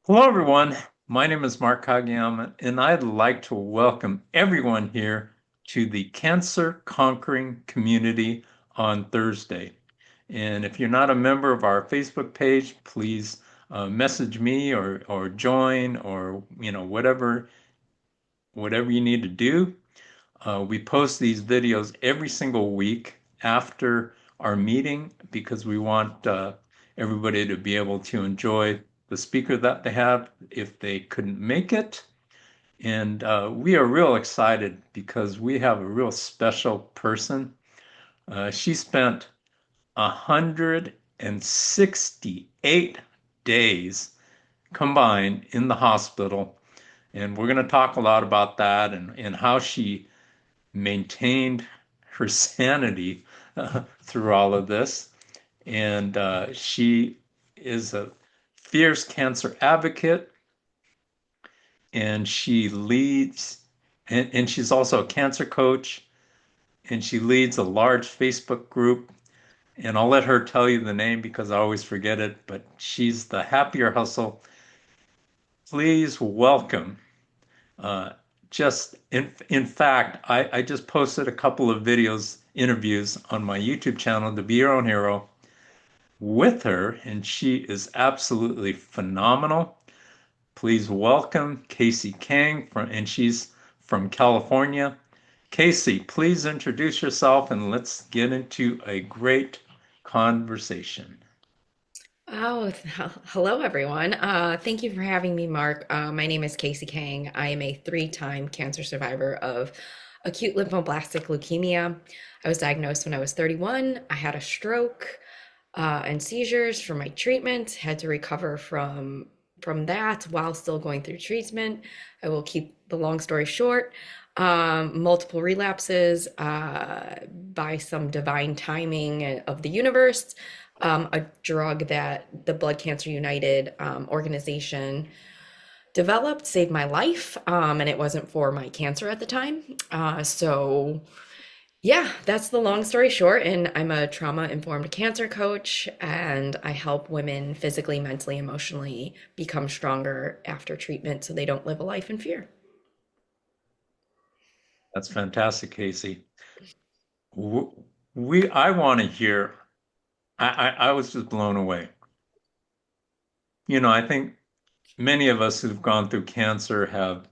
Hello, everyone. My name is Mark Kageyama, and I'd like to welcome everyone here to the Cancer Conquering Community on Thursday. And if you're not a member of our Facebook page, please message me or join or whatever you need to do. We post these videos every single week after our meeting because we want everybody to be able to enjoy the speaker that they have if they couldn't make it. And we are real excited because we have a real special person. She spent 168 days combined in the hospital. And we're going to talk a lot about that and how she maintained her sanity through all of this. And she is a fierce cancer advocate, and she leads, and she's also a cancer coach, and she leads a large Facebook group. And I'll let her tell you the name because I always forget it, but she's the Happier Hustle. Please welcome. Uh, just in fact, I just posted a couple of interviews on my YouTube channel, To Be Your Own Hero, with her, and she is absolutely phenomenal. Please welcome Casey Kang and she's from California. Casey, please introduce yourself and let's get into a great conversation. Hello everyone. Thank you for having me, Mark. My name is Casey Kang. I am a three-time cancer survivor of acute lymphoblastic leukemia. I was diagnosed when I was 31. I had a stroke and seizures for my treatment. Had to recover from that while still going through treatment. I will keep the long story short. Multiple relapses by some divine timing of the universe. A drug that the Blood Cancer United organization developed saved my life, and it wasn't for my cancer at the time. Yeah, that's the long story short. And I'm a trauma informed cancer coach, and I help women physically, mentally, emotionally become stronger after treatment so they don't live a life in fear. That's fantastic, Casey. I want to hear, I was just blown away. I think many of us who've gone through cancer have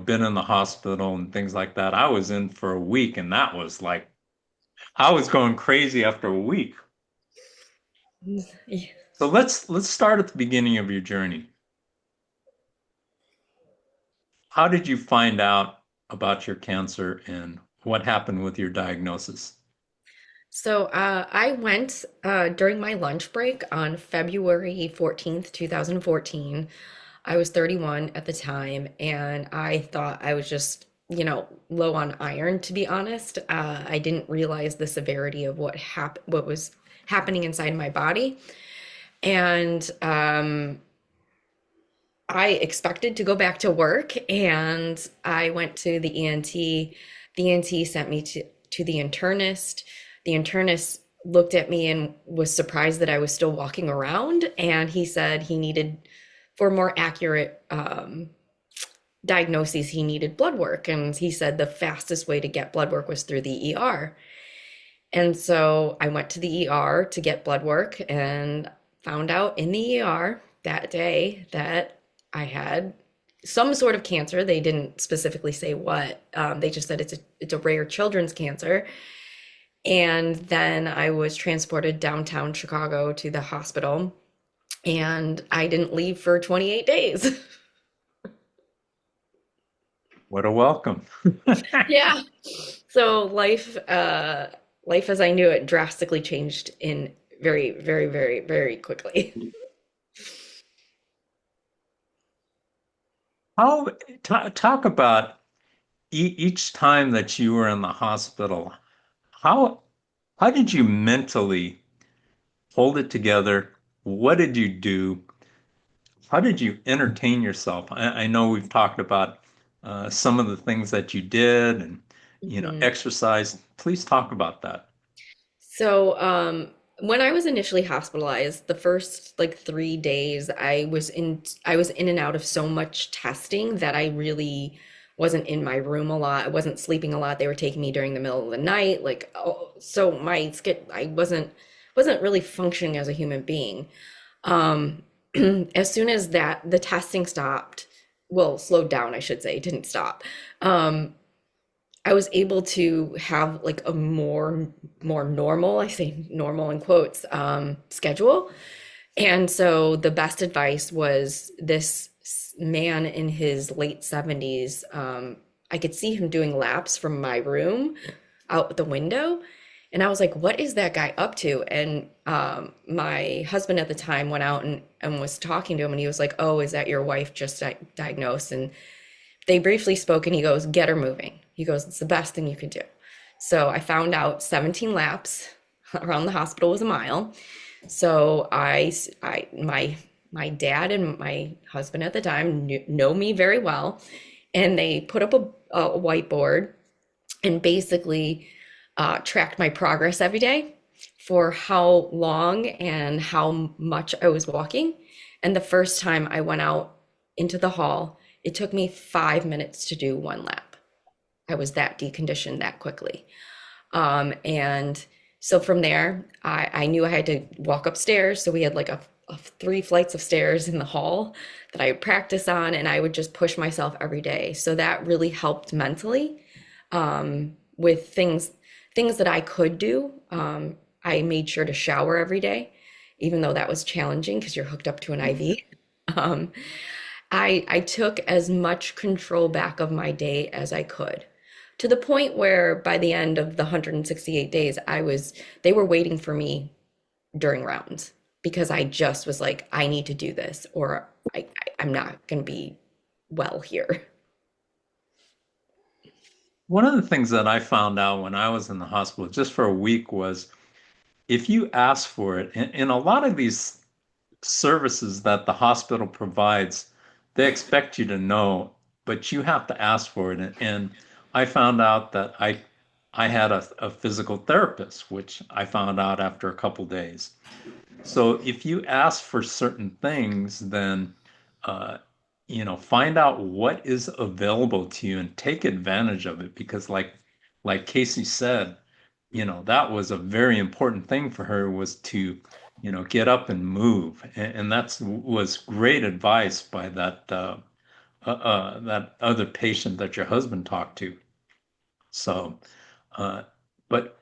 been in the hospital and things like that. I was in for a week, and that was like, I was going crazy after a week. So let's start at the beginning of your journey. How did you find out about your cancer and what happened with your diagnosis? I went during my lunch break on February 14th, 2014. I was 31 at the time, and I thought I was just, low on iron, to be honest. I didn't realize the severity of what was happening inside my body. And I expected to go back to work, and I went to the ENT. The ENT sent me to the internist. The internist looked at me and was surprised that I was still walking around. And he said he needed, for more accurate diagnoses, he needed blood work. And he said the fastest way to get blood work was through the ER. And so I went to the ER to get blood work and found out in the ER that day that I had some sort of cancer. They didn't specifically say what. They just said it's a rare children's cancer. And then I was transported downtown Chicago to the hospital, and I didn't leave for 28 days. What a welcome. Yeah. So life as I knew it drastically changed in very, very, very, very quickly. How talk about each time that you were in the hospital. How how did you mentally hold it together? What did you do? How did you entertain yourself? I know we've talked about some of the things that you did and Mhm. exercise. Please talk about that. So, When I was initially hospitalized, the first like 3 days, I was in and out of so much testing that I really wasn't in my room a lot. I wasn't sleeping a lot. They were taking me during the middle of the night. Like, oh, so my skit, I wasn't really functioning as a human being. Um, as soon as that the testing stopped, well, slowed down, I should say, it didn't stop. Um, I was able to have like a more normal, I say normal in quotes, schedule. And so the best advice was this man in his late 70s. I could see him doing laps from my room out the window. And I was like, what is that guy up to? And my husband at the time went out and was talking to him, and he was like, oh, is that your wife just diagnosed? And they briefly spoke, and he goes, get her moving. He goes, it's the best thing you can do. So I found out 17 laps around the hospital was a mile. So my dad and my husband at the time know me very well, and they put up a whiteboard and basically tracked my progress every day for how long and how much I was walking. And the first time I went out into the hall, it took me 5 minutes to do one lap. I was that deconditioned that quickly. And so from there, I knew I had to walk upstairs. So we had like a 3 flights of stairs in the hall that I would practice on, and I would just push myself every day. So that really helped mentally with things that I could do. I made sure to shower every day, even though that was challenging because you're hooked up to an IV. Um, I took as much control back of my day as I could, to the point where by the end of the 168 days, they were waiting for me during rounds because I just was like, I need to do this or I'm not going to be well here. One of the things that I found out when I was in the hospital just for a week was if you ask for it, in a lot of these services that the hospital provides, they expect you to know, but you have to ask for it. And I found out that I had a physical therapist, which I found out after a couple days. So if you ask for certain things, then uh, find out what is available to you and take advantage of it because like Casey said, that was a very important thing for her was to, get up and move. And that's was great advice by that other patient that your husband talked to. So, uh, but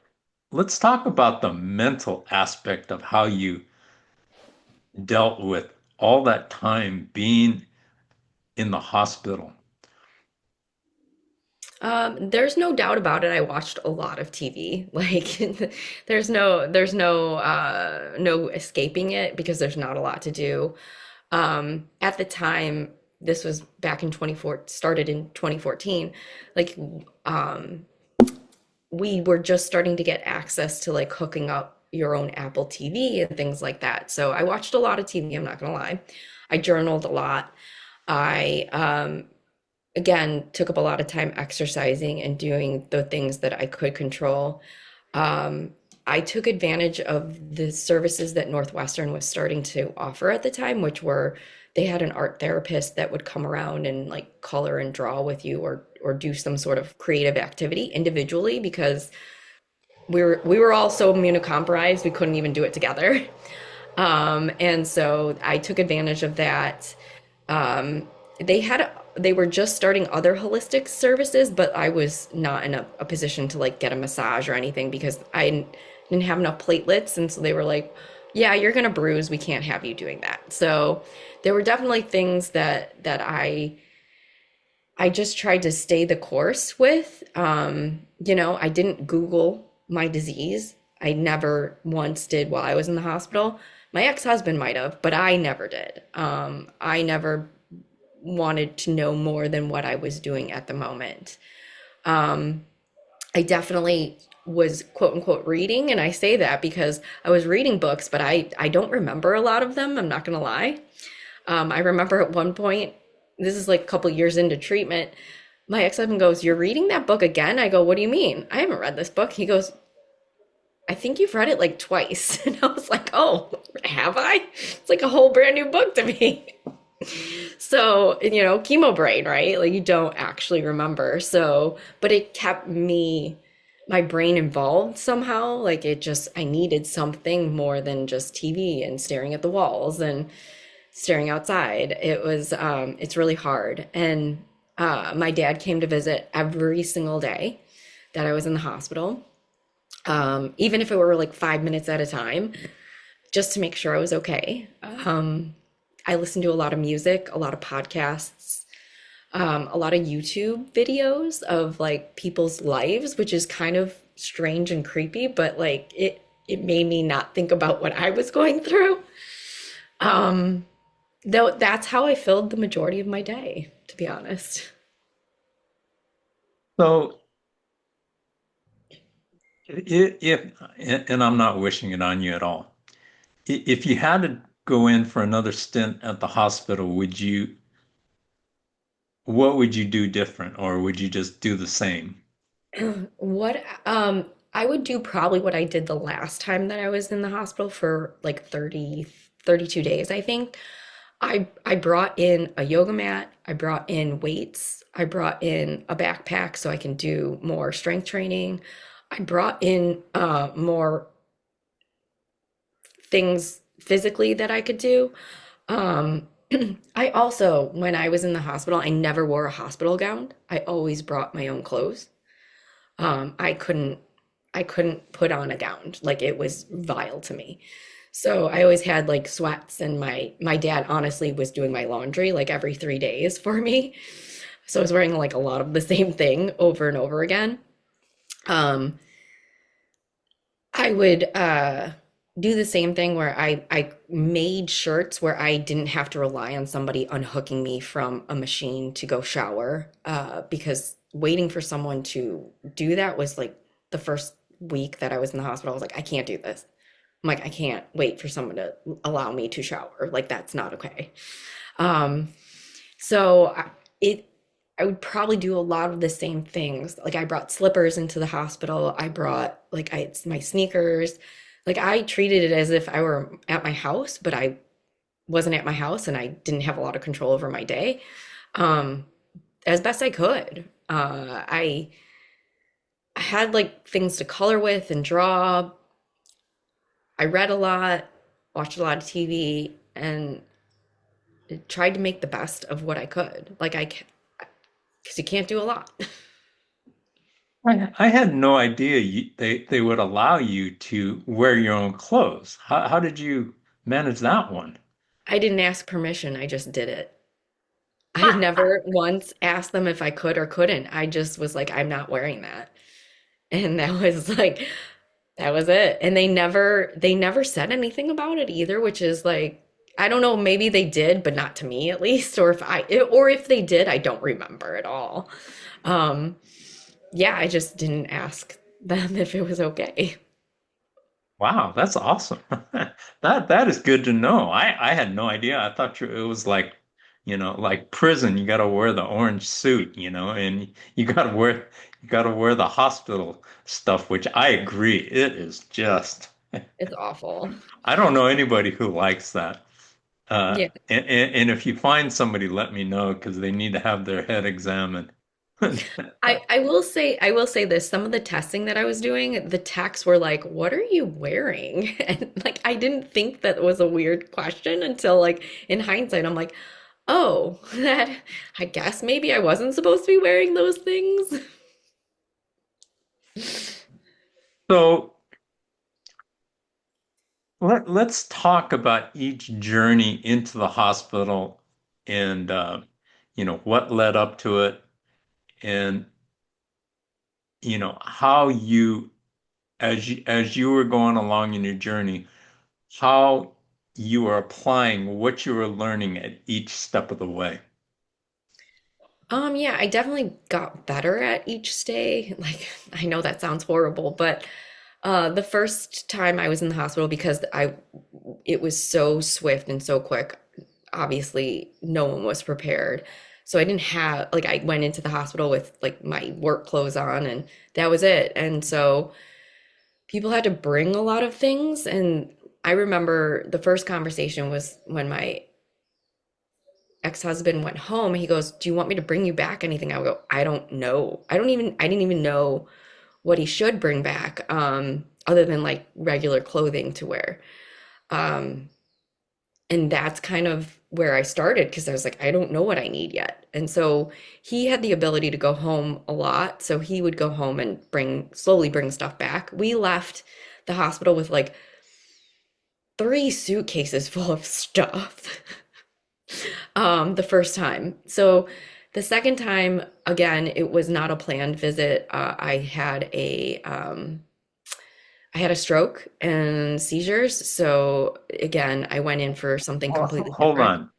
let's talk about the mental aspect of how you dealt with all that time being in the hospital. There's no doubt about it. I watched a lot of TV. Like no escaping it because there's not a lot to do. At the time, this was back in 24, started in 2014. Like um, we were just starting to get access to like hooking up your own Apple TV and things like that. So I watched a lot of TV, I'm not gonna lie. I journaled a lot. I again took up a lot of time exercising and doing the things that I could control. Um, I took advantage of the services that Northwestern was starting to offer at the time, which were they had an art therapist that would come around and like color and draw with you or do some sort of creative activity individually because we were all so immunocompromised we couldn't even do it together. And so I took advantage of that. Um, they were just starting other holistic services, but I was not in a position to like get a massage or anything because I didn't have enough platelets, and so they were like, "Yeah, you're gonna bruise. We can't have you doing that." So there were definitely things that I just tried to stay the course with. I didn't Google my disease. I never once did while I was in the hospital. My ex-husband might have, but I never did. I never wanted to know more than what I was doing at the moment. Um, I definitely was quote unquote reading, and I say that because I was reading books, but I don't remember a lot of them. I'm not gonna lie. I remember at one point, this is like a couple years into treatment, my ex-husband goes, "You're reading that book again?" I go, "What do you mean? I haven't read this book." He goes, I think you've read it like twice. And I was like, oh, have I? It's like a whole brand new book to me. So, chemo brain, right? Like you don't actually remember. So, but it kept my brain involved somehow. Like I needed something more than just TV and staring at the walls and staring outside. It's really hard. And my dad came to visit every single day that I was in the hospital, even if it were like 5 minutes at a time, just to make sure I was okay. I listened to a lot of music, a lot of podcasts, a lot of YouTube videos of like people's lives, which is kind of strange and creepy, but like it made me not think about what I was going through. Um, Though that's how I filled the majority of my day, to be honest. So if, and I'm not wishing it on you at all. If you had to go in for another stint at the hospital, what would you do different, or would you just do the same? What I would do probably what I did the last time that I was in the hospital for like 32 days, I think. I brought in a yoga mat, I brought in weights, I brought in a backpack so I can do more strength training. I brought in more things physically that I could do. Um, I also, when I was in the hospital, I never wore a hospital gown. I always brought my own clothes. Um, I couldn't, I couldn't put on a gown. Like it was vile to me. So I always had like sweats, and my dad honestly was doing my laundry like every 3 days for me. So I was wearing like a lot of the same thing over and over again. Um, I would do the same thing where I made shirts where I didn't have to rely on somebody unhooking me from a machine to go shower, because waiting for someone to do that was like the first week that I was in the hospital. I was like, I can't do this. I'm like, I can't wait for someone to allow me to shower. Like, that's not okay. Um, so it, I would probably do a lot of the same things. Like I brought slippers into the hospital. I brought my sneakers. Like I treated it as if I were at my house, but I wasn't at my house and I didn't have a lot of control over my day. Um, as best I could. I had like things to color with and draw. I read a lot, watched a lot of TV, and tried to make the best of what I could. Because you can't do a lot. I had no idea they would allow you to wear your own clothes. How did you manage that one? I didn't ask permission, I just did it. I never once asked them if I could or couldn't. I just was like, I'm not wearing that. And that was it. And they never said anything about it either, which is like, I don't know, maybe they did, but not to me at least, or if they did, I don't remember at all. Um, yeah, I just didn't ask them if it was okay. Wow, that's awesome. That is good to know. I had no idea. I thought it was like, like prison. You got to wear the orange suit, and you got to wear the hospital stuff, which I agree. It is just It's awful. I don't know anybody who likes that. Yeah. And if you find somebody, let me know because they need to have their head examined. I will say this, some of the testing that I was doing, the techs were like, "What are you wearing?" And like I didn't think that was a weird question until like in hindsight, I'm like, "Oh, that I guess maybe I wasn't supposed to be wearing those things." So let's talk about each journey into the hospital and what led up to it and how as you were going along in your journey, how you were applying what you were learning at each step of the way. Yeah, I definitely got better at each stay. Like, I know that sounds horrible, but the first time I was in the hospital, because it was so swift and so quick, obviously no one was prepared. So I didn't have, like, I went into the hospital with like my work clothes on and that was it. And so people had to bring a lot of things. And I remember the first conversation was when my ex-husband went home. He goes, "Do you want me to bring you back anything?" I go, "I don't know. I didn't even know what he should bring back, other than like regular clothing to wear." Um, and that's kind of where I started because I was like, I don't know what I need yet. And so he had the ability to go home a lot. So he would go home and slowly bring stuff back. We left the hospital with like 3 suitcases full of stuff the first time. So the second time, again, it was not a planned visit. I had a stroke and seizures. So again, I went in for something Well, completely hold different.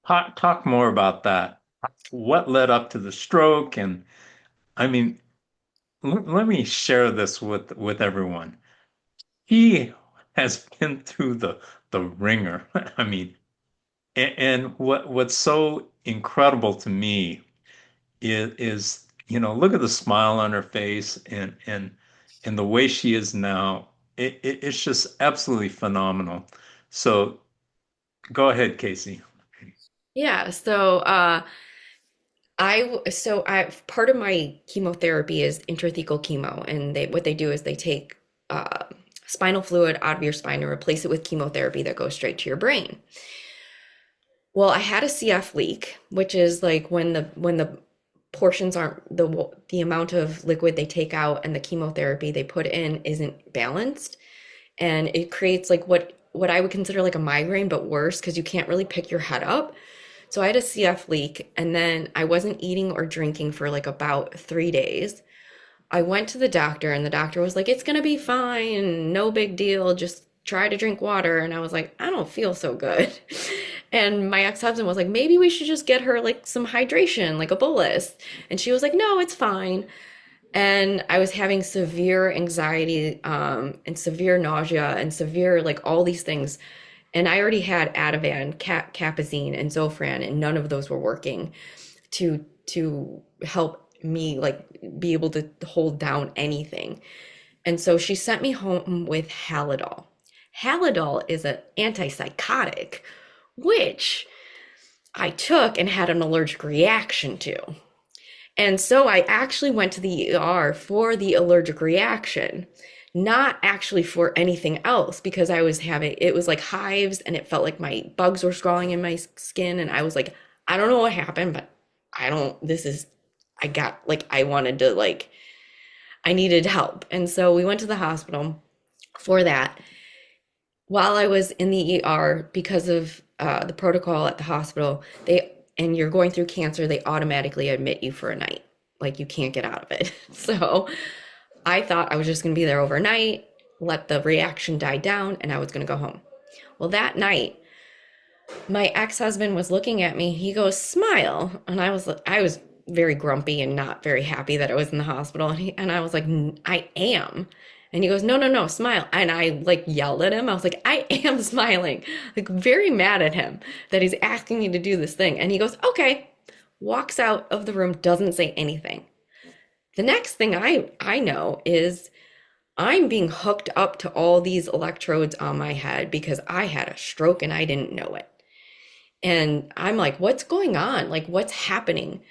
on. Talk more about that. What led up to the stroke? And I mean, let me share this with everyone. He has been through the ringer. I mean, and what's so incredible to me is, look at the smile on her face and the way she is now. It's just absolutely phenomenal. So go ahead, Casey. Yeah, so I part of my chemotherapy is intrathecal chemo, and what they do is they take spinal fluid out of your spine and replace it with chemotherapy that goes straight to your brain. Well, I had a CF leak, which is like when the portions aren't the amount of liquid they take out and the chemotherapy they put in isn't balanced, and it creates like what I would consider like a migraine, but worse because you can't really pick your head up. So I had a CF leak, and then I wasn't eating or drinking for like about 3 days. I went to the doctor, and the doctor was like, "It's gonna be fine, no big deal, just try to drink water." And I was like, "I don't feel so good." And my ex-husband was like, "Maybe we should just get her like some hydration, like a bolus." And she was like, "No, it's fine." And I was having severe anxiety, and severe nausea and severe like all these things. And I already had Ativan, Capazine, and Zofran, and none of those were working to help me like be able to hold down anything. And so she sent me home with Halidol. Halidol is an antipsychotic, which I took and had an allergic reaction to. And so I actually went to the ER for the allergic reaction, not actually for anything else, because I was having, it was like hives and it felt like my bugs were crawling in my skin. And I was like, I don't know what happened, but I don't, this is, I got like, I wanted to like, I needed help. And so we went to the hospital for that. While I was in the ER, because of the protocol at the hospital, and you're going through cancer, they automatically admit you for a night. Like you can't get out of it. So I thought I was just going to be there overnight, let the reaction die down, and I was going to go home. Well, that night, my ex-husband was looking at me. He goes, "Smile." And I was very grumpy and not very happy that I was in the hospital. And I was like, "I am." And he goes, "No, no, no, smile." And I like yelled at him. I was like, "I am smiling." Like very mad at him that he's asking me to do this thing. And he goes, "Okay." Walks out of the room, doesn't say anything. The next thing I know is I'm being hooked up to all these electrodes on my head because I had a stroke and I didn't know it. And I'm like, "What's going on? Like, what's happening?"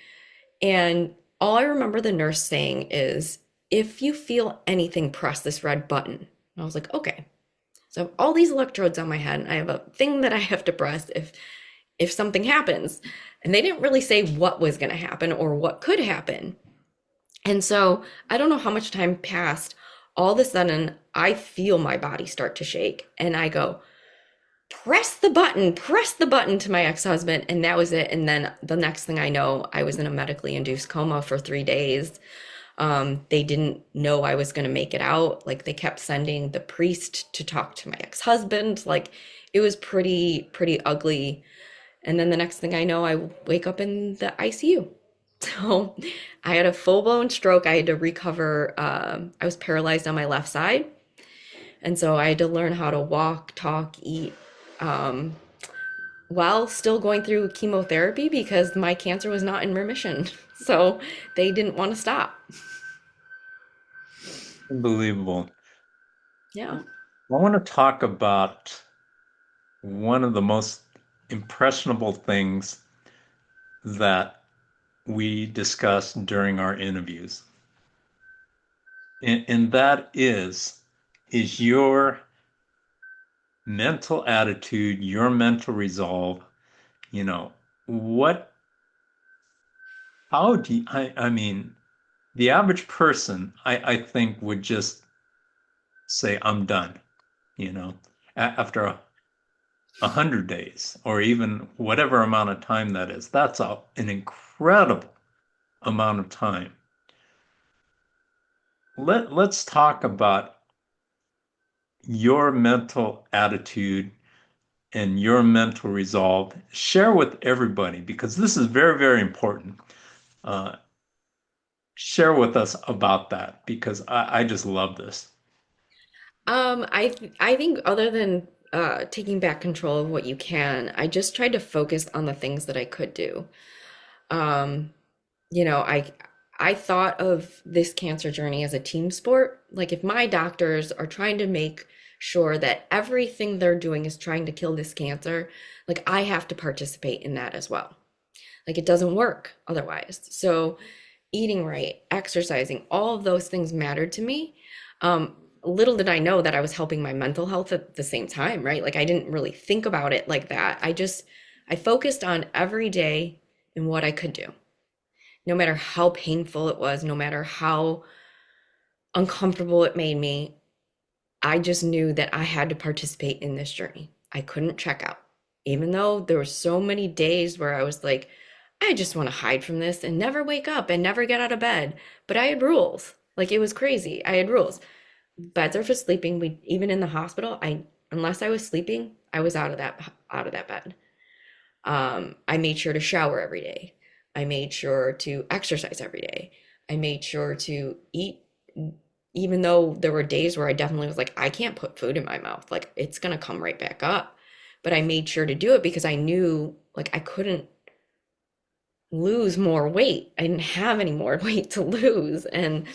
And all I remember the nurse saying is, "If you feel anything, press this red button." And I was like, "Okay." So I have all these electrodes on my head, and I have a thing that I have to press if something happens. And they didn't really say what was going to happen or what could happen. And so I don't know how much time passed. All of a sudden, I feel my body start to shake, and I go, press the button to my ex-husband. And that was it. And then the next thing I know, I was in a medically induced coma for 3 days. They didn't know I was going to make it out. Like they kept sending the priest to talk to my ex-husband. Like it was pretty ugly. And then the next thing I know, I wake up in the ICU. So I had a full-blown stroke. I had to recover. I was paralyzed on my left side. And so I had to learn how to walk, talk, eat, um, while still going through chemotherapy because my cancer was not in remission. So they didn't want to stop. Unbelievable. Yeah. I want to talk about one of the most impressionable things that we discussed during our interviews. And that is your mental attitude, your mental resolve. You know, what, how do you, I mean, the average person, I think would just say, I'm done, you know, after 100 days or even whatever amount of time that is. That's an incredible amount of time. Let's talk about your mental attitude and your mental resolve. Share with everybody because this is very, very important. Uh, Share with us about that because I just love this. I think other than taking back control of what you can, I just tried to focus on the things that I could do. Um, you know, I thought of this cancer journey as a team sport. Like if my doctors are trying to make sure that everything they're doing is trying to kill this cancer, like I have to participate in that as well. Like it doesn't work otherwise. So eating right, exercising, all of those things mattered to me. Little did I know that I was helping my mental health at the same time, right? Like I didn't really think about it like that. I focused on every day and what I could do, no matter how painful it was, no matter how uncomfortable it made me. I just knew that I had to participate in this journey. I couldn't check out, even though there were so many days where I was like, I just want to hide from this and never wake up and never get out of bed. But I had rules. Like it was crazy. I had rules. Beds are for sleeping. We even in the hospital, I unless I was sleeping, I was out of that bed. I made sure to shower every day. I made sure to exercise every day. I made sure to eat, even though there were days where I definitely was like, I can't put food in my mouth. Like it's gonna come right back up. But I made sure to do it because I knew like I couldn't lose more weight. I didn't have any more weight to lose. And,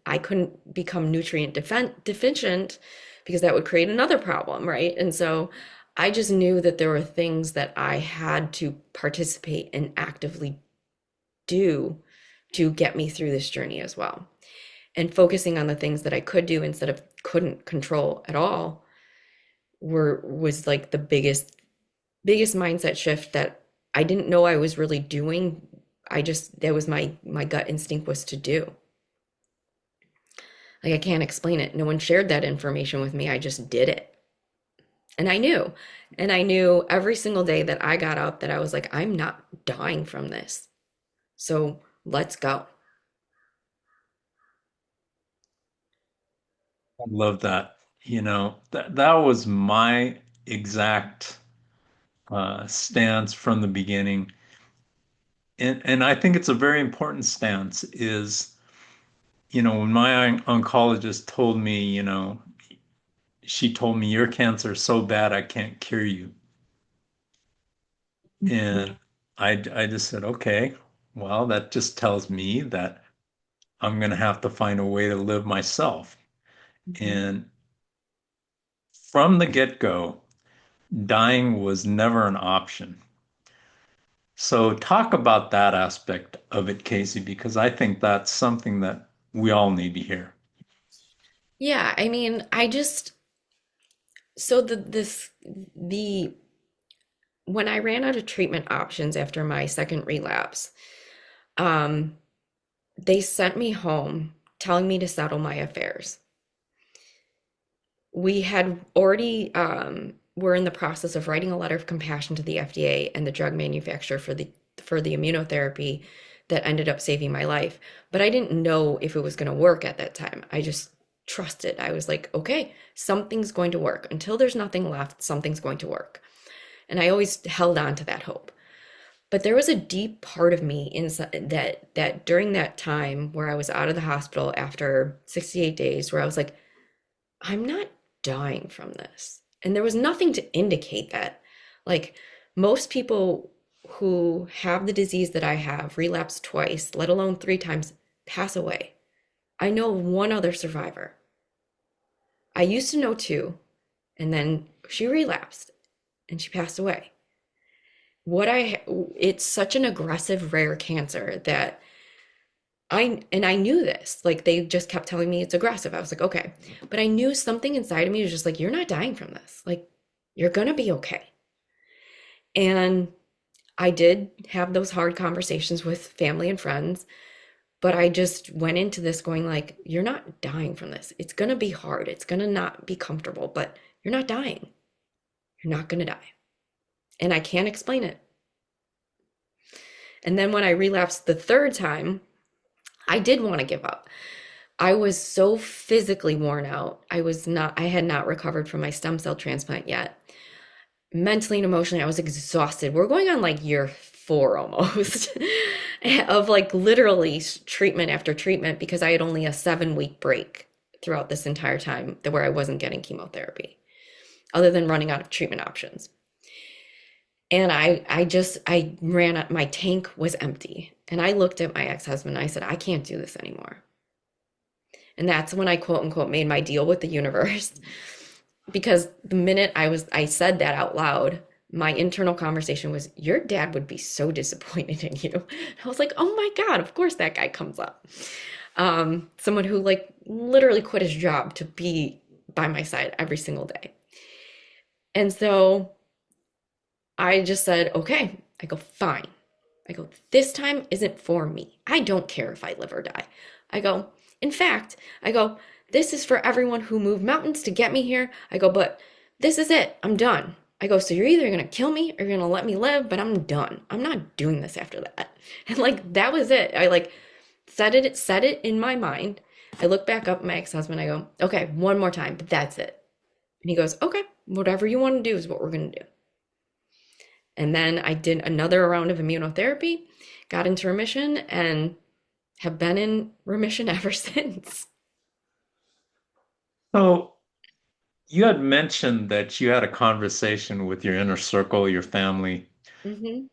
I couldn't become nutrient deficient because that would create another problem, right? And so I just knew that there were things that I had to participate and actively do to get me through this journey as well. And focusing on the things that I could do instead of couldn't control at all was like the biggest mindset shift that I didn't know I was really doing. I just that was my gut instinct was to do. Like I can't explain it. No one shared that information with me. I just did it. And I knew. And I knew every single day that I got up that I was like, I'm not dying from this. So let's go. I love that. You know, that was my exact stance from the beginning. And I think it's a very important stance is, when my oncologist told me, she told me your cancer is so bad I can't cure you. And I just said, okay, well, that just tells me that I'm going to have to find a way to live myself. Mhm. And from the get-go, dying was never an option. So talk about that aspect of it, Casey, because I think that's something that we all need to hear. Yeah, I mean, I just so the when I ran out of treatment options after my second relapse, um, they sent me home telling me to settle my affairs. We had already were in the process of writing a letter of compassion to the FDA and the drug manufacturer for the immunotherapy that ended up saving my life. But I didn't know if it was going to work at that time. I just trusted. I was like, okay, something's going to work. Until there's nothing left, something's going to work. And I always held on to that hope. But there was a deep part of me inside that during that time where I was out of the hospital after 68 days, where I was like, I'm not dying from this. And there was nothing to indicate that. Like most people who have the disease that I have, relapse twice, let alone three times, pass away. I know of one other survivor. I used to know too, and then she relapsed and she passed away. What I It's such an aggressive rare cancer that I knew this. Like they just kept telling me it's aggressive. I was like, okay. But I knew something inside of me was just like, you're not dying from this. Like you're gonna be okay. And I did have those hard conversations with family and friends, but I just went into this going like, you're not dying from this. It's gonna be hard. It's gonna not be comfortable, but you're not dying. You're not gonna die. And I can't explain it. And then when I relapsed the third time, I did want to give up. I was so physically worn out. I had not recovered from my stem cell transplant yet. Mentally and emotionally, I was exhausted. We're going on like year 4 almost of like literally treatment after treatment because I had only a 7-week break throughout this entire time where I wasn't getting chemotherapy, other than running out of treatment options. And I ran up, my tank was empty. And I looked at my ex-husband and I said, I can't do this anymore. And that's when I quote unquote made my deal with the universe. Because the minute I said that out loud, my internal conversation was, your dad would be so disappointed in you. I was like, oh my God, of course that guy comes up. Someone who like literally quit his job to be by my side every single day. And so I just said, okay. I go, fine. I go, this time isn't for me. I don't care if I live or die. I go, in fact, I go, this is for everyone who moved mountains to get me here. I go, but this is it. I'm done. I go, so you're either going to kill me or you're going to let me live, but I'm done. I'm not doing this after that. And like, that was it. I like said it in my mind. I look back up at my ex-husband. I go, okay, one more time, but that's it. And he goes, okay, whatever you want to do is what we're going to do. And then I did another round of immunotherapy, got into remission, and have been in remission ever since. So you had mentioned that you had a conversation with your inner circle, your family Hmm.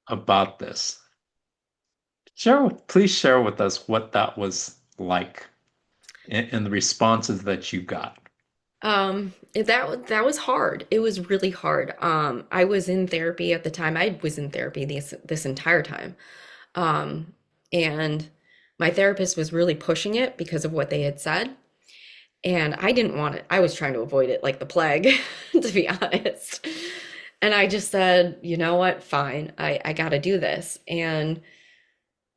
about this. Please share with us what that was like and the responses that you got. That was hard. It was really hard. I was in therapy at the time. I was in therapy this entire time. Um, and my therapist was really pushing it because of what they had said. And I didn't want it. I was trying to avoid it like the plague, to be honest. And I just said, you know what? Fine. I got to do this. And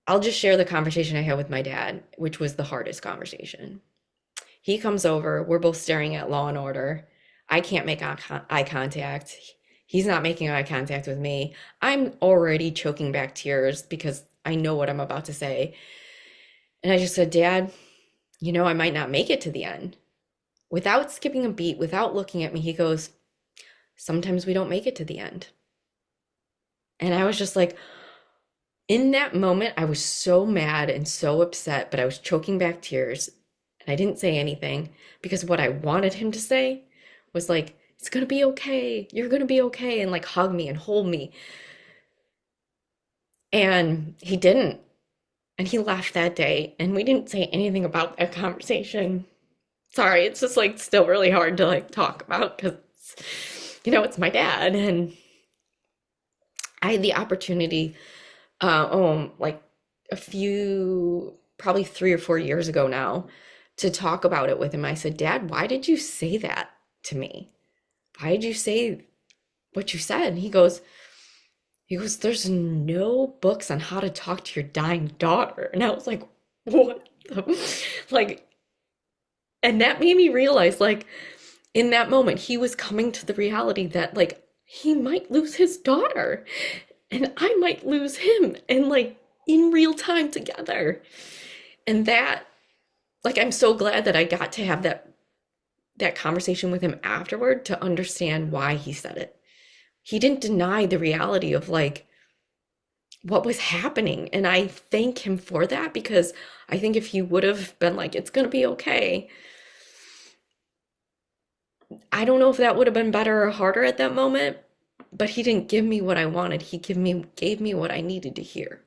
I'll just share the conversation I had with my dad, which was the hardest conversation. He comes over. We're both staring at Law and Order. I can't make eye contact. He's not making eye contact with me. I'm already choking back tears because I know what I'm about to say. And I just said, Dad, I might not make it to the end. Without skipping a beat, without looking at me, he goes, sometimes we don't make it to the end. And I was just like, in that moment, I was so mad and so upset, but I was choking back tears. And I didn't say anything because what I wanted him to say was like, it's going to be okay. You're going to be okay. And like hug me and hold me. And he didn't. And he left that day. And we didn't say anything about that conversation. Sorry, it's just like still really hard to like talk about because, it's my dad. And I had the opportunity, like probably 3 or 4 years ago now, to talk about it with him. I said, Dad, why did you say that to me? Why did you say what you said? And he goes, there's no books on how to talk to your dying daughter. And I was like, what like, and that made me realize, like, in that moment, he was coming to the reality that, like, he might lose his daughter and I might lose him and, like, in real time together. And that, like, I'm so glad that I got to have that conversation with him afterward to understand why he said it. He didn't deny the reality of like what was happening. And I thank him for that because I think if he would have been like, it's going to be okay, I don't know if that would have been better or harder at that moment, but he didn't give me what I wanted. He gave me what I needed to hear.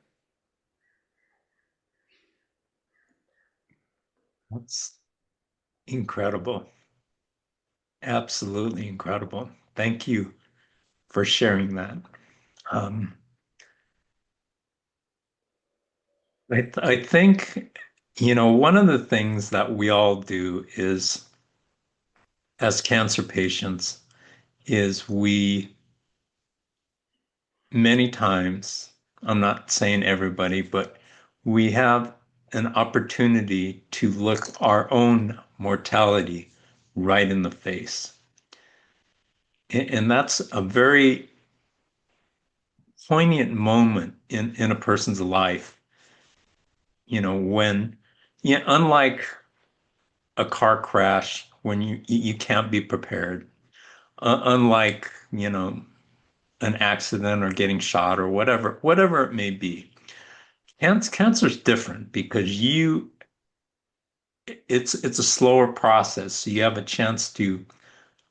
That's Incredible. Absolutely incredible. Thank you for sharing that. Um, I think, one of the things that we all do is, as cancer patients, is we many times, I'm not saying everybody, but we have an opportunity to look our own mortality right in the face. And that's a very poignant moment in a person's life, when, yeah, unlike a car crash when you can't be prepared, unlike, an accident or getting shot or whatever it may be. Cancer's different because it's a slower process, so you have a chance to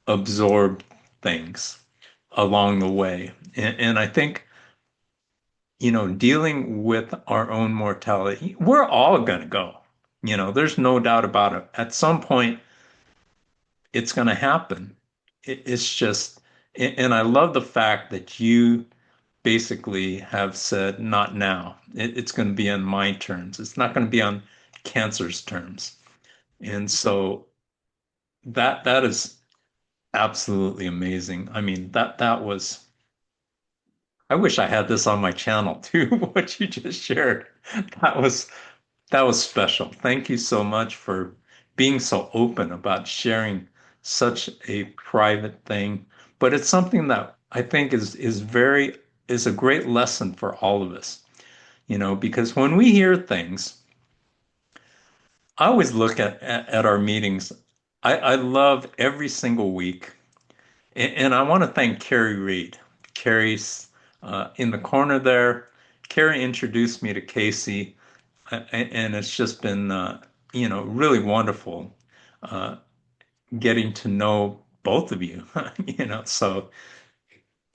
absorb things along the way. And I think, dealing with our own mortality, we're all gonna go. There's no doubt about it. At some point, it's gonna happen. It's just, and I love the fact that you basically have said, not now. It's going to be on my terms. It's not going to be on cancer's terms. And so that is absolutely amazing. I mean, that was, I wish I had this on my channel too, what you just shared. That was that was special. Thank you so much for being so open about sharing such a private thing. But it's something that I think is a great lesson for all of us, because when we hear things, I always look at our meetings. I love every single week. And I want to thank Carrie Reed. Carrie's in the corner there. Carrie introduced me to Casey, and it's just been, really wonderful uh, getting to know both of you. So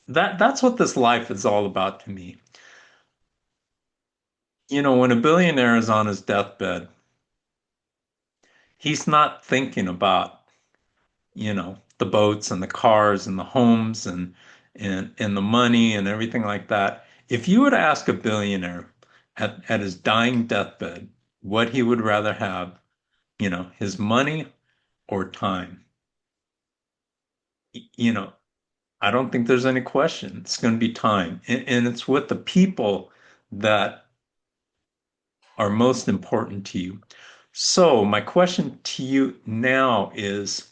that's what this life is all about to me. When a billionaire is on his deathbed, he's not thinking about, the boats and the cars and the homes and the money and everything like that. If you were to ask a billionaire at his dying deathbed what he would rather have, his money or time, you know, I don't think there's any question. It's going to be time. And it's with the people that are most important to you. So my question to you now is,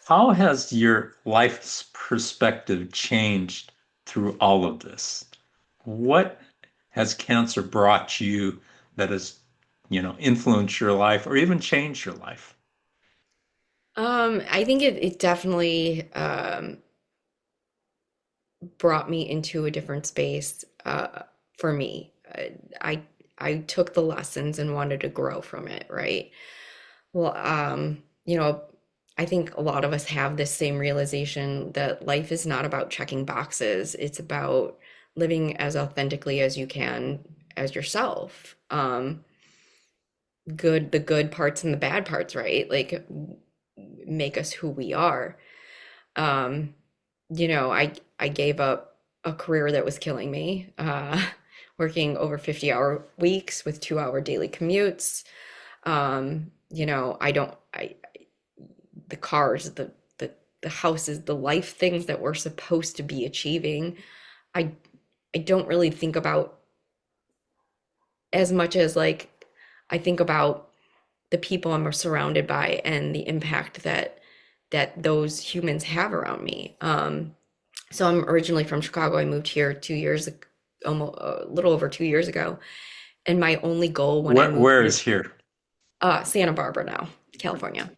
how has your life's perspective changed through all of this? What has cancer brought you that has, influenced your life or even changed your life? I think it definitely brought me into a different space for me. I I took the lessons and wanted to grow from it, right? Well, I think a lot of us have this same realization that life is not about checking boxes. It's about living as authentically as you can as yourself. The good parts and the bad parts, right? Like make us who we are. Um, I gave up a career that was killing me, working over 50-hour weeks with 2-hour daily commutes. I don't I the cars, the houses, the life things that we're supposed to be achieving. I I don't really think about as much as like I think about the people I'm surrounded by and the impact that those humans have around me. So I'm originally from Chicago. I moved here 2 years, almost a little over 2 years ago. And my only goal when I moved Where here, is here? Santa Barbara now, California,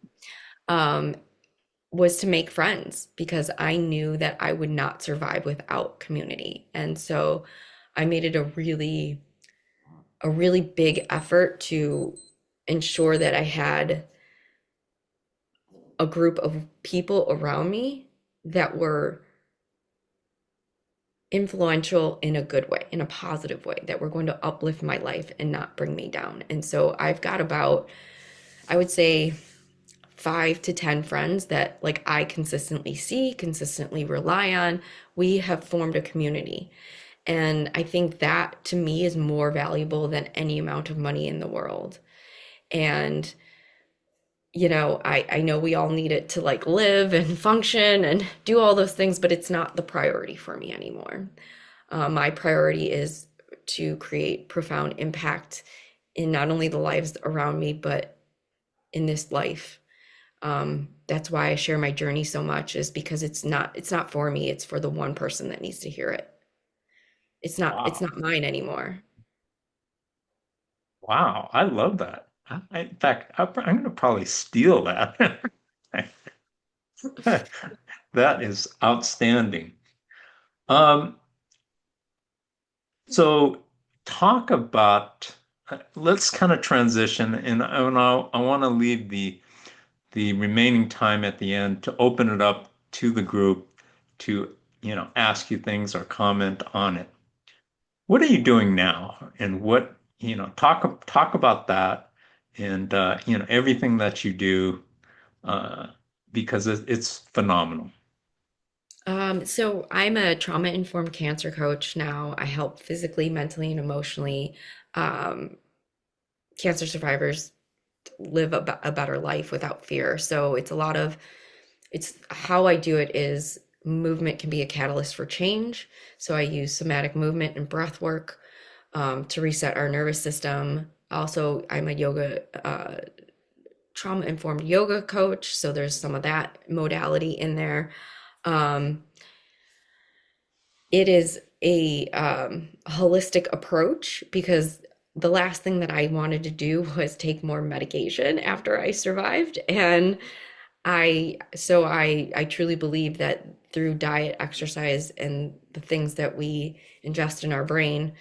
um, was to make friends because I knew that I would not survive without community. And so I made it a really big effort to ensure that I had a group of people around me that were influential in a good way, in a positive way, that were going to uplift my life and not bring me down. And so I've got about I would say 5 to 10 friends that like I consistently see, consistently rely on. We have formed a community. And I think that to me is more valuable than any amount of money in the world. And I know we all need it to like live and function and do all those things, but it's not the priority for me anymore. My priority is to create profound impact in not only the lives around me, but in this life. That's why I share my journey so much, is because it's not for me, it's for the one person that needs to hear it. It's Wow. not mine anymore. Wow. I love that. In fact, I'm going to probably steal that. That is outstanding. Um, so talk about, let's kind of transition, I want to leave the remaining time at the end to open it up to the group to, ask you things or comment on it. What are you doing now? And talk about that and, everything that you do, uh, because it's phenomenal. So I'm a trauma-informed cancer coach now. I help physically, mentally, and emotionally um, cancer survivors live a better life without fear. So it's how I do it is movement can be a catalyst for change. So I use somatic movement and breath work to reset our nervous system. Also, I'm a trauma informed yoga coach. So there's some of that modality in there. Um, it is a holistic approach because the last thing that I wanted to do was take more medication after I survived. And I truly believe that through diet, exercise, and the things that we ingest in our brain,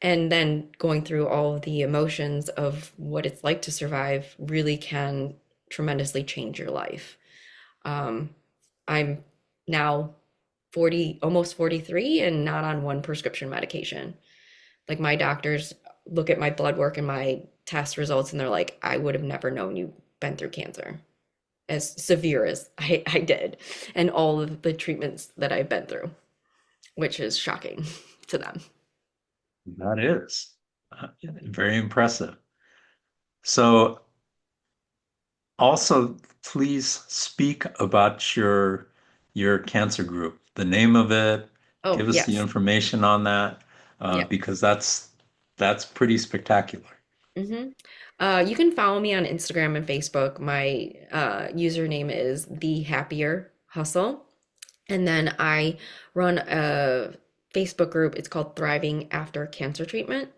and then going through all of the emotions of what it's like to survive really can tremendously change your life. Um, I'm now 40, almost 43, and not on one prescription medication. Like my doctors look at my blood work and my test results and they're like, I would have never known you've been through cancer as severe as I did, and all of the treatments that I've been through, which is shocking to them. That is very impressive. So also, please speak about your cancer group, the name of it. Oh, Give us the yes. information on that, Yeah. because that's pretty spectacular. hmm you can follow me on Instagram and Facebook. My username is The Happier Hustle. And then I run a Facebook group. It's called Thriving After Cancer Treatment.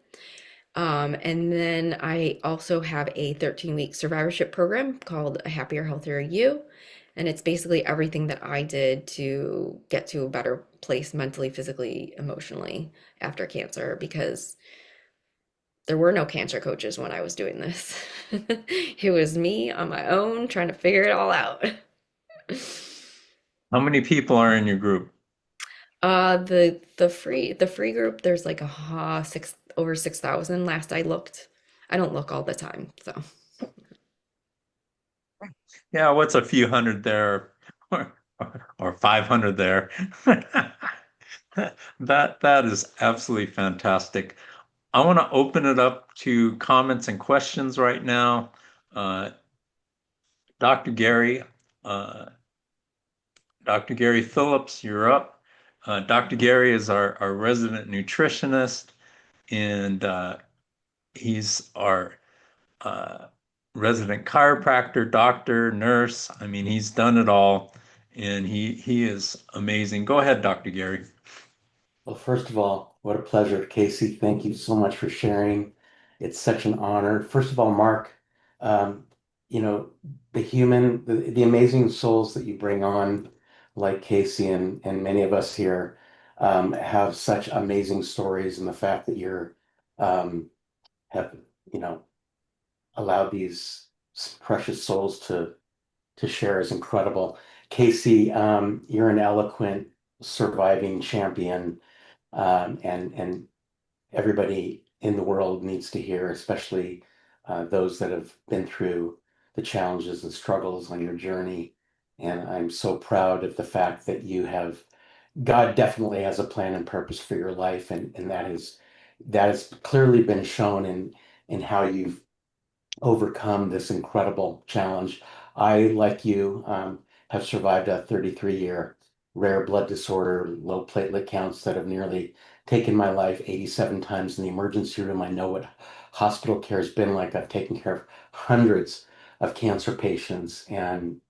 And then I also have a 13-week survivorship program called A Happier, Healthier You. And it's basically everything that I did to get to a better place mentally, physically, emotionally after cancer, because there were no cancer coaches when I was doing this. It was me on my own trying to figure it all out. How many people are in your group? The free group, there's like six over 6,000 last I looked. I don't look all the time, so. Yeah, what's a few hundred there or, or 500 there? That is absolutely fantastic. I want to open it up to comments and questions right now. Uh, Dr. Gary, uh, Dr. Gary Phillips, you're up. Dr. Gary is our resident nutritionist, and he's our uh, resident chiropractor, doctor, nurse. I mean, he's done it all, and he is amazing. Go ahead, Dr. Gary. Well, first of all, what a pleasure, Casey. Thank you so much for sharing. It's such an honor. First of all, Mark, um, you know, the amazing souls that you bring on, like Casey and many of us here, have such amazing stories, and the fact that um, have, you know, allowed these precious souls to share is incredible. Casey, you're an eloquent surviving champion, and everybody in the world needs to hear, especially those that have been through the challenges and struggles on your journey. And I'm so proud of the fact that God definitely has a plan and purpose for your life, and that has clearly been shown in how you've overcome this incredible challenge. I, like you, have survived a 33-year rare blood disorder, low platelet counts that have nearly taken my life 87 times in the emergency room. I know what hospital care has been like. I've taken care of hundreds of cancer patients, and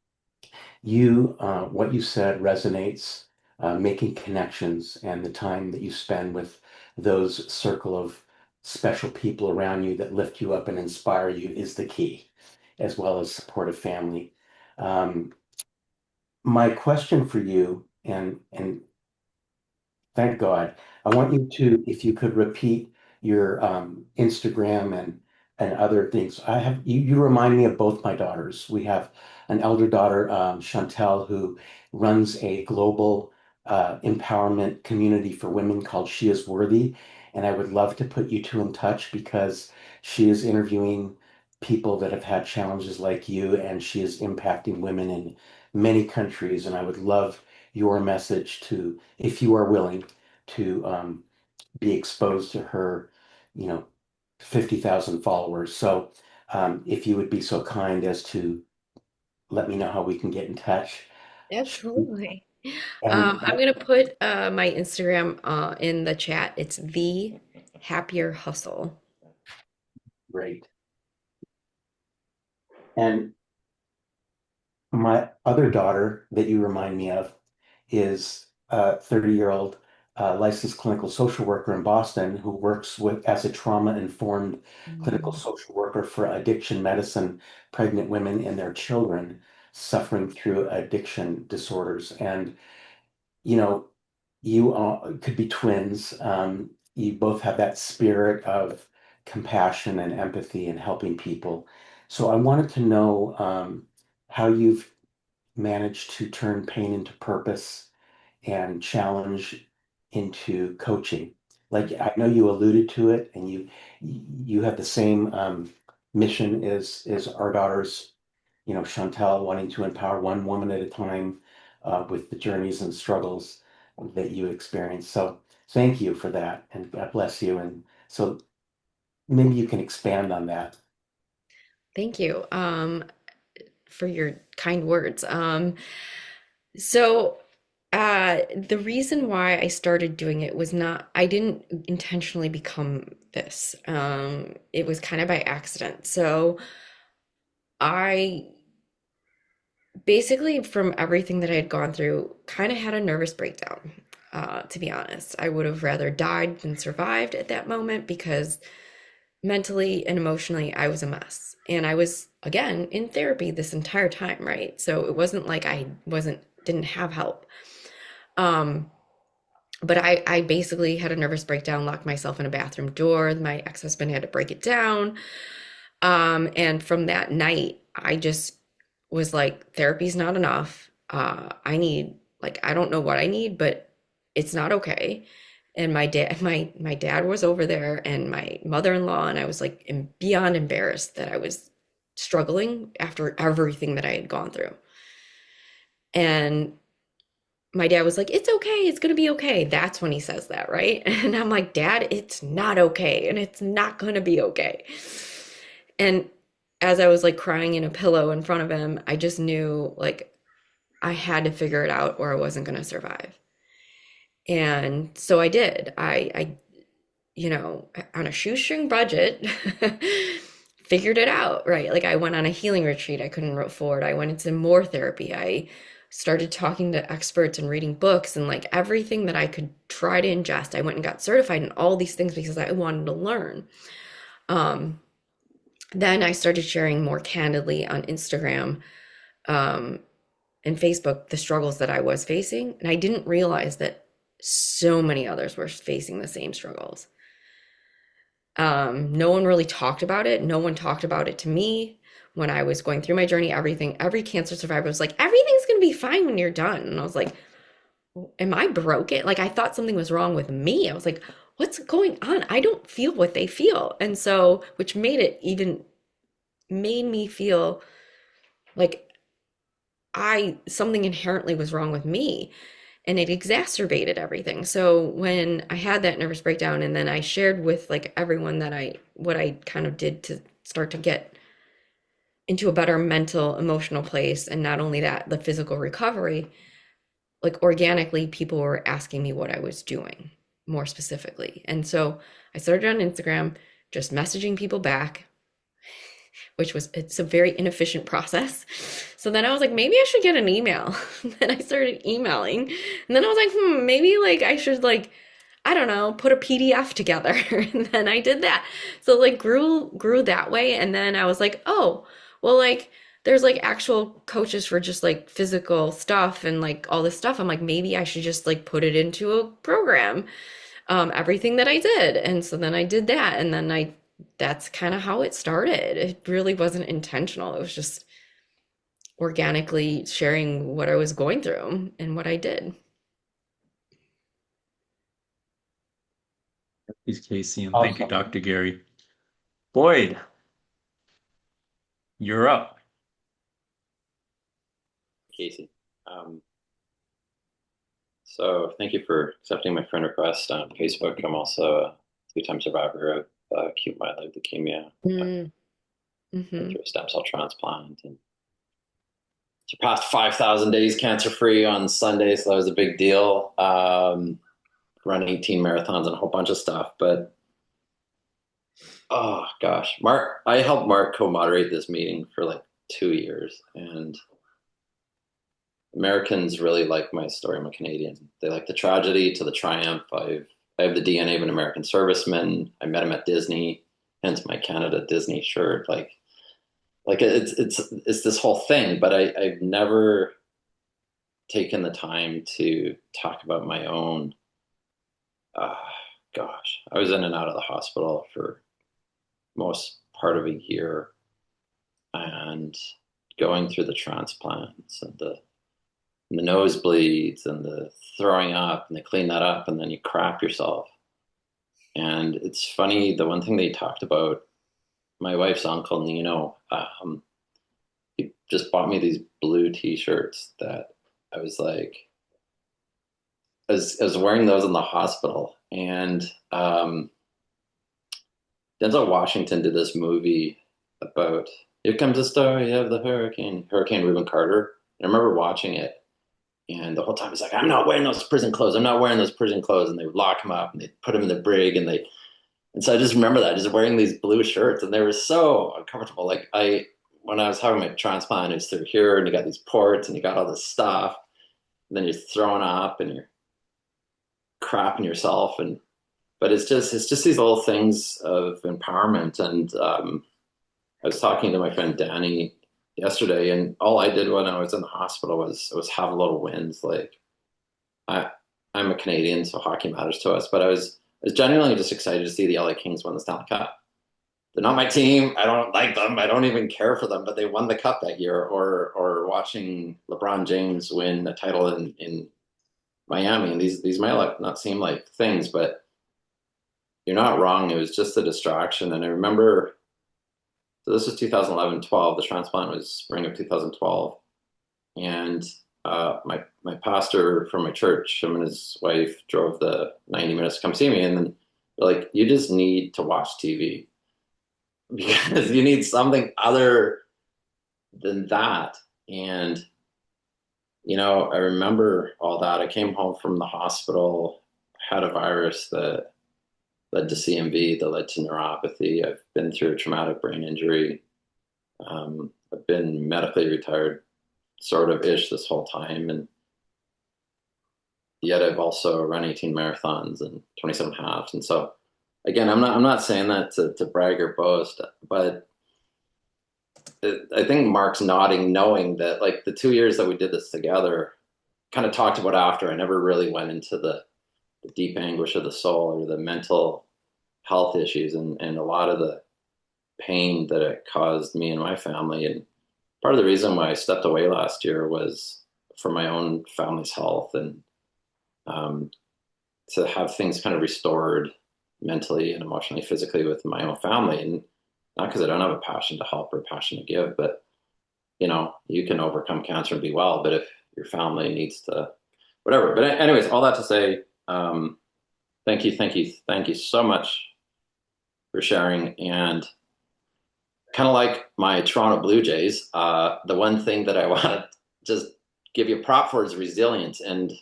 what you said resonates, making connections and the time that you spend with those circle of special people around you that lift you up and inspire you is the key, as well as supportive family. Um, my question for you, and thank God. I want you to, if you could repeat your Instagram and other things. You remind me of both my daughters. We have an elder daughter, Chantel, who runs a global empowerment community for women called She Is Worthy. And I would love to put you two in touch because she is interviewing people that have had challenges like you, and she is impacting women in many countries. And I would love your message to, if you are willing, to be exposed to her, you know, 50,000 followers. So if you would be so kind as to let me know how we can get in touch. Absolutely. And I'm gonna put my Instagram in the chat. It's the happier hustle. great. And my other daughter that you remind me of is a 30-year-old licensed clinical social worker in Boston who works with as a trauma-informed clinical Mm. social worker for addiction medicine, pregnant women and their children suffering through addiction disorders. And you know, you could be twins. You both have that spirit of compassion and empathy and helping people. So I wanted to know how you've managed to turn pain into purpose and challenge into coaching. Like I know you alluded to it, and you have the same mission as our daughters, Chantel, wanting to empower one woman at a time with the journeys and struggles that you experience. So thank you for that, and God bless you. And so maybe you can expand on that. Thank you for your kind words. So the reason why I started doing it was not, I didn't intentionally become this. It was kind of by accident. So I basically, from everything that I had gone through, kind of had a nervous breakdown. To be honest, I would have rather died than survived at that moment because mentally and emotionally, I was a mess. And I was, again, in therapy this entire time, right? So it wasn't like didn't have help. Um, but I basically had a nervous breakdown, locked myself in a bathroom door. My ex-husband had to break it down. And from that night, I just was like, therapy's not enough. I don't know what I need, but it's not okay. And my dad was over there and my mother-in-law, and I was like beyond embarrassed that I was struggling after everything that I had gone through. And my dad was like, it's okay, it's gonna be okay. That's when he says that, right? And I'm like, Dad, it's not okay, and it's not gonna be okay. And as I was like crying in a pillow in front of him, I just knew like I had to figure it out or I wasn't gonna survive. And so I did. On a shoestring budget, figured it out, right? Like I went on a healing retreat I couldn't afford. I went into more therapy. I started talking to experts and reading books and like everything that I could try to ingest. I went and got certified in all these things because I wanted to learn. Um, then I started sharing more candidly on Instagram um, and Facebook the struggles that I was facing. And I didn't realize that so many others were facing the same struggles. No one really talked about it. No one talked about it to me when I was going through my journey. Every cancer survivor was like, everything's going to be fine when you're done. And I was like, am I broken? Like, I thought something was wrong with me. I was like, what's going on? I don't feel what they feel. And so, which made me feel like something inherently was wrong with me, and it exacerbated everything. So when I had that nervous breakdown, and then I shared with like everyone that what I kind of did to start to get into a better mental, emotional place, and not only that, the physical recovery, like organically, people were asking me what I was doing more specifically. And so I started on Instagram, just messaging people back, which was, it's a very inefficient process. So then I was like, maybe I should get an email. Then I started emailing. And then I was like, maybe like I should like, I don't know, put a PDF together. And then I did that. So like grew that way. And then I was like, oh, well, like there's like actual coaches for just like physical stuff and like all this stuff. I'm like, maybe I should just like put it into a program, everything that I did. And so then I did that. And then that's kind of how it started. It really wasn't intentional. It was just organically sharing what I was going through and what I did. Thanks, Casey, and thank you, Awesome. Dr. Gary. Boyd, you're up. Casey. Um, so thank you for accepting my friend request on Facebook. I'm also a two-time survivor of acute myeloid leukemia. Mm, Been hmm through a stem cell transplant and surpassed 5,000 days cancer-free on Sunday, so that was a big deal. Run 18 marathons and a whole bunch of stuff, but oh gosh, I helped Mark co-moderate this meeting for like 2 years, and Americans really like my story. I'm a Canadian. They like the tragedy to the triumph. I have the DNA of an American serviceman. I met him at Disney, hence my Canada Disney shirt. Like it's this whole thing. But I've never taken the time to talk about my own. Uh, Gosh, I was in and out of the hospital for most part of a year, and going through the transplants and the nosebleeds and the throwing up, and they clean that up, and then you crap yourself. And it's funny, the one thing they talked about, my wife's uncle Nino, he just bought me these blue T-shirts that I was like, I was wearing those in the hospital, and Denzel Washington did this movie about here comes the story of the Hurricane Reuben Carter. And I remember watching it. And the whole time he's like, I'm not wearing those prison clothes. I'm not wearing those prison clothes. And they would lock him up and they put him in the brig and so I just remember that, just wearing these blue shirts, and they were so uncomfortable. Like when I was having my transplant, it's through here and you got these ports and you got all this stuff. And then you're throwing up and you're crapping yourself. But it's just these little things of empowerment. And I was talking to my friend Danny yesterday, and all I did when I was in the hospital was have little wins. Like I I'm a Canadian, so hockey matters to us. But I was genuinely just excited to see the LA Kings win the Stanley Cup. They're not my team. I don't like them. I don't even care for them. But they won the cup that year. Or watching LeBron James win a title in Miami. And these might not seem like things, but you're not wrong. It was just a distraction. And I remember, so this was 2011-12. The transplant was spring of 2012. And my pastor from my church, him and his wife drove the 90 minutes to come see me. And then they're like, you just need to watch TV because you need something other than that. And, I remember all that. I came home from the hospital, had a virus that led to CMV, that led to neuropathy. I've been through a traumatic brain injury. I've been medically retired sort of ish this whole time. And yet I've also run 18 marathons and 27 halves. And so again, I'm not saying that to brag or boast, but I think Mark's nodding, knowing that like the 2 years that we did this together, kind of talked about after, I never really went into the deep anguish of the soul or the mental health issues and a lot of the pain that it caused me and my family. And part of the reason why I stepped away last year was for my own family's health and um, to have things kind of restored mentally and emotionally, physically with my own family. And not because I don't have a passion to help or a passion to give, but you can overcome cancer and be well, but if your family needs to, whatever. But anyways, all that to say, thank you so much for sharing. And kind of like my Toronto Blue Jays, the one thing that I want to just give you a prop for is resilience. And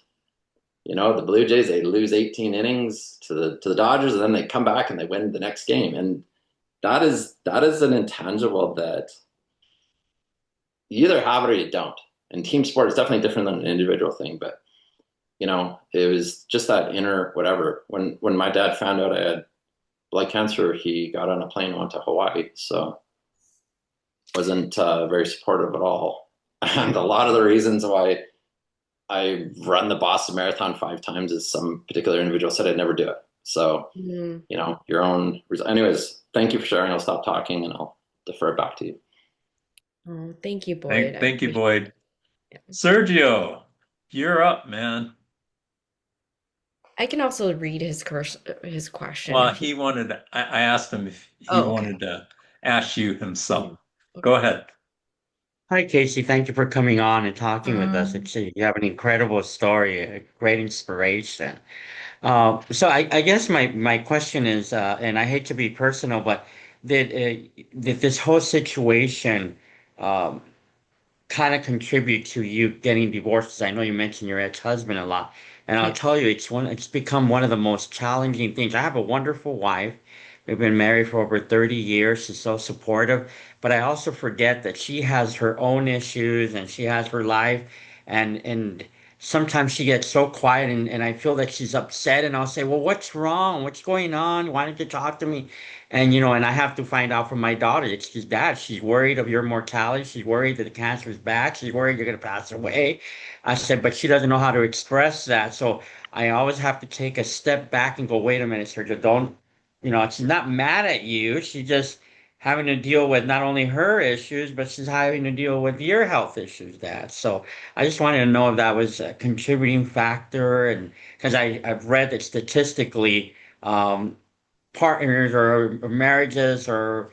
the Blue Jays, they lose 18 innings to the Dodgers, and then they come back and they win the next game. And that is an intangible that you either have it or you don't. And team sport is definitely different than an individual thing, but it was just that inner whatever. When my dad found out I had blood cancer, he got on a plane and went to Hawaii. So wasn't very supportive at all. And a lot of the reasons why I run the Boston Marathon 5 times is some particular individual said I'd never do it. So, your own. Anyways, thank you for sharing. I'll stop talking and I'll defer it back to you. Oh, thank you, Boyd. Thank you, Boyd. Sergio, you're up, man. I can also read his question. Well, I asked him if he wanted to ask you himself. Okay. Go ahead. Hi, Casey. Thank you for coming on and talking with us. You have an incredible story, a great inspiration. So I guess my question is, and I hate to be personal, but did this whole situation um, kind of contribute to you getting divorced? 'Cause I know you mentioned your ex-husband a lot, and I'll Yeah. tell you, it's become one of the most challenging things. I have a wonderful wife. We've been married for over 30 years. She's so supportive, but I also forget that she has her own issues and she has her life, and sometimes she gets so quiet, and I feel that she's upset, and I'll say, well, what's wrong? What's going on? Why don't you talk to me? And I have to find out from my daughter. It's just that she's worried of your mortality. She's worried that the cancer is back. She's worried you're going to pass away. I said, but she doesn't know how to express that. So I always have to take a step back and go, wait a minute, Sergio, don't, she's not mad at you. She's just having to deal with not only her issues, but she's having to deal with your health issues, Dad. So I just wanted to know if that was a contributing factor. And because I've read that statistically, um, partners or marriages or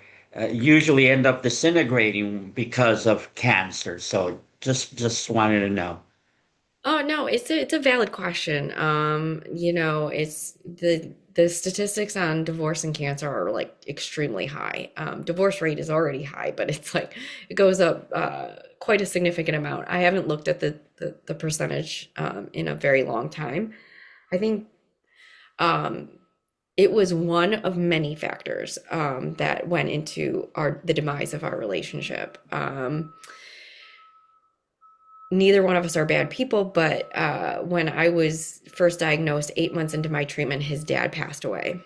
usually end up disintegrating because of cancer. So just wanted to know. Oh no, it's a valid question. It's the statistics on divorce and cancer are like extremely high. Divorce rate is already high, but it's like it goes up quite a significant amount. I haven't looked at the percentage in a very long time. I think um, it was one of many factors that went into the demise of our relationship. Neither one of us are bad people, but when I was first diagnosed 8 months into my treatment, his dad passed away.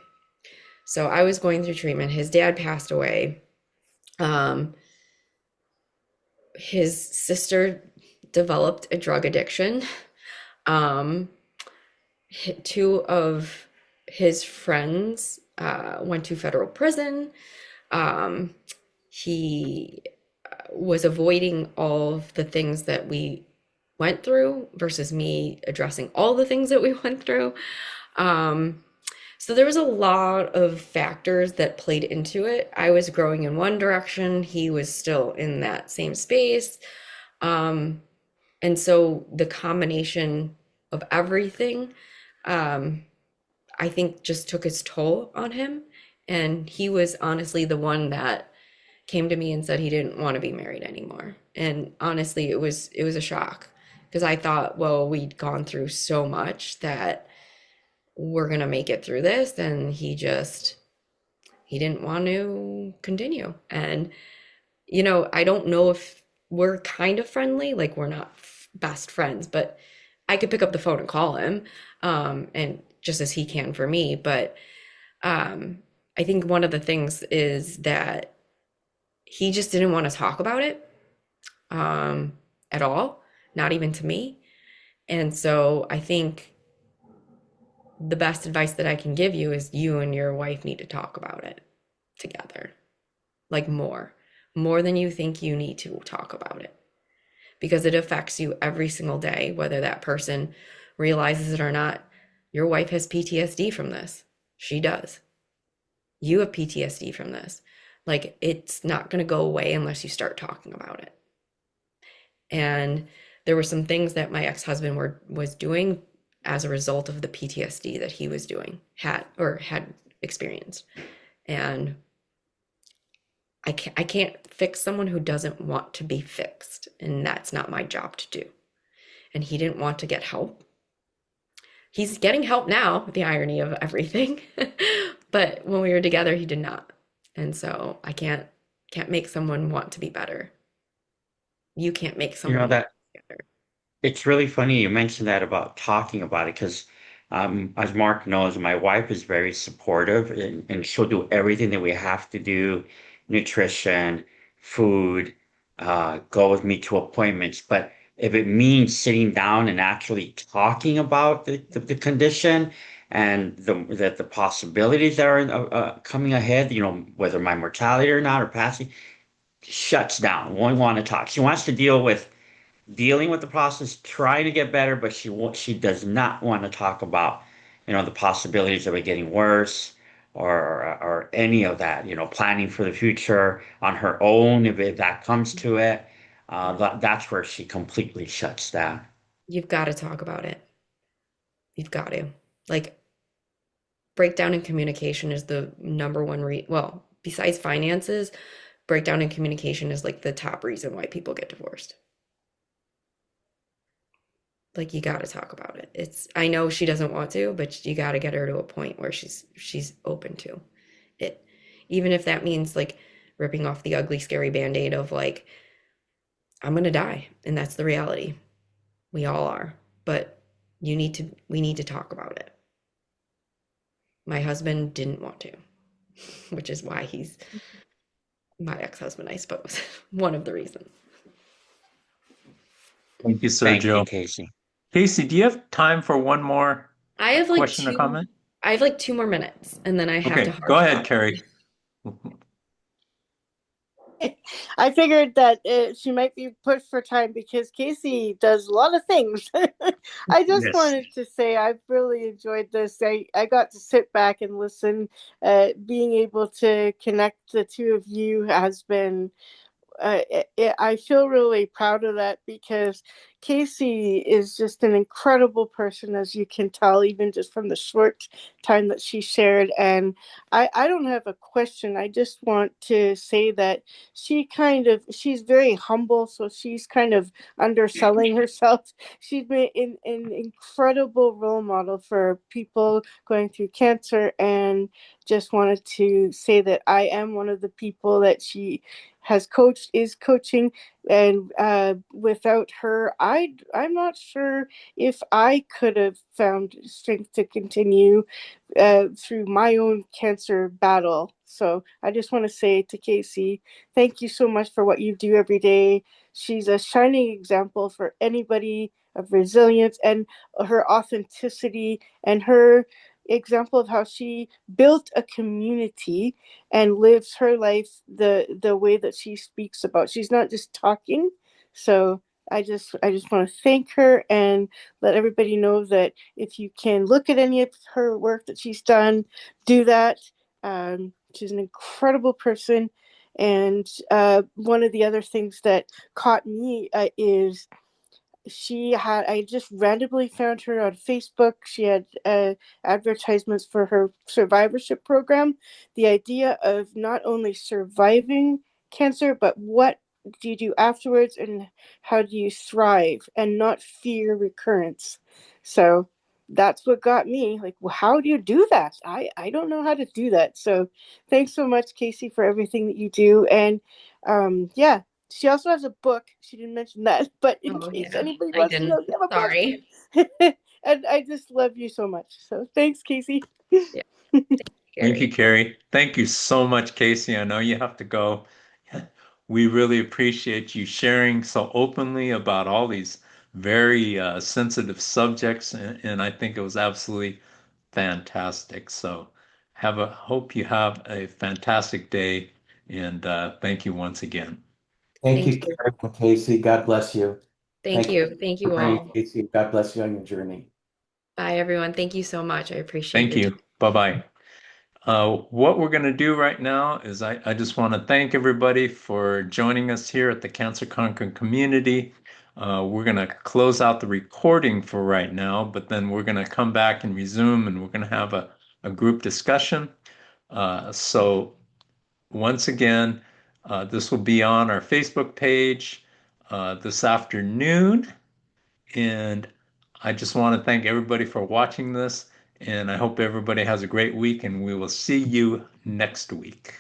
So I was going through treatment. His dad passed away. Um, his sister developed a drug addiction. Um, Two of his friends went to federal prison. Um, he was avoiding all of the things that we went through versus me addressing all the things that we went through. So there was a lot of factors that played into it. I was growing in one direction, he was still in that same space. Um, and so the combination of everything, I think just took its toll on him. And he was honestly the one that came to me and said he didn't want to be married anymore. And honestly, it was a shock because I thought, well, we'd gone through so much that we're gonna make it through this, and he didn't want to continue. And I don't know if we're kind of friendly, like we're not best friends, but I could pick up the phone and call him, and just as he can for me. But I think one of the things is that he just didn't want to talk about it at all, not even to me. And so I think the best advice that I can give you is you and your wife need to talk about it together, like more than you think you need to talk about it, because it affects you every single day, whether that person realizes it or not. Your wife has PTSD from this. She does. You have PTSD from this. Like, it's not going to go away unless you start talking about it. And there were some things that my ex-husband was doing as a result of the PTSD that he was doing, had experienced. And I can't fix someone who doesn't want to be fixed, and that's not my job to do. And he didn't want to get help. He's getting help now, the irony of everything. But when we were together, he did not. And so I can't make someone want to be better. You can't make You know someone want that to be better. it's really funny you mentioned that about talking about it because, as Mark knows, my wife is very supportive and she'll do everything that we have to do, nutrition, food, go with me to appointments. But if it means sitting down and actually talking about the condition and the possibilities that are coming ahead, whether my mortality or not or passing, shuts down, won't want to talk. She wants to dealing with the process, trying to get better, but she does not want to talk about, the possibilities of it getting worse or any of that, planning for the future on her own if that comes to it. That's where she completely shuts down. You've got to talk about it. You've got to. Like, breakdown in communication is the number one well, besides finances, breakdown in communication is like the top reason why people get divorced. Like, you got to talk about it. I know she doesn't want to, but you got to get her to a point where she's open to it. Even if that means like ripping off the ugly scary band-aid of like, I'm going to die, and that's the reality. We all are. But we need to talk about it. My husband didn't want to, which is why he's my ex-husband, I suppose. One of the reasons. Thank you, Thank you, Sergio. Casey. Casey, do you have time for one more I have like question or two comment? I have like 2 more minutes and then I have to Okay, go hard ahead, stop. Carrie. I figured that she might be pushed for time because Casey does a lot of things. I just Yes. wanted to say I've really enjoyed this. I got to sit back and listen. Being able to connect the two of you has been I feel really proud of that because Casey is just an incredible person, as you can tell, even just from the short time that she shared. And I don't have a question. I just want to say that she's very humble, so she's kind of underselling herself. She's been an incredible role model for people going through cancer, and just wanted to say that I am one of the people that she has coached, is coaching, and without her, I'm not sure if I could have found strength to continue through my own cancer battle. So I just want to say to Casey, thank you so much for what you do every day. She's a shining example for anybody of resilience, and her authenticity, and her example of how she built a community and lives her life the way that she speaks about. She's not just talking. So I just want to thank her and let everybody know that if you can look at any of her work that she's done, do that. She's an incredible person. And one of the other things that caught me is I just randomly found her on Facebook. She had advertisements for her survivorship program. The idea of not only surviving cancer, but what do you do afterwards, and how do you thrive and not fear recurrence? So that's what got me like, well, how do you do that? I don't know how to do that. So thanks so much, Casey, for everything that you do. And yeah, she also has a book. She didn't mention that, but in Oh case yeah, anybody I wants to know, didn't. you have Sorry. a book. And I just love you so much. So thanks, Casey. Yeah, Thank you, Gary. Carrie. Thank you so much, Casey. I know you have to go. We really appreciate you sharing so openly about all these very sensitive subjects, and I think it was absolutely fantastic. So, hope you have a fantastic day, and thank you once again. Thank Thank you, you. Karen and Casey. God bless you. Thank Thank you you. Thank for you sharing, all. Casey. God bless you on your journey. Bye everyone. Thank you so much. I appreciate Thank your time. you. Bye-bye. What we're going to do right now is I just want to thank everybody for joining us here at the Cancer Conquering community. We're going to close out the recording for right now, but then we're going to come back and resume, and we're going to have a group discussion. So once again, this will be on our Facebook page this afternoon. And I just want to thank everybody for watching this. And I hope everybody has a great week, and we will see you next week.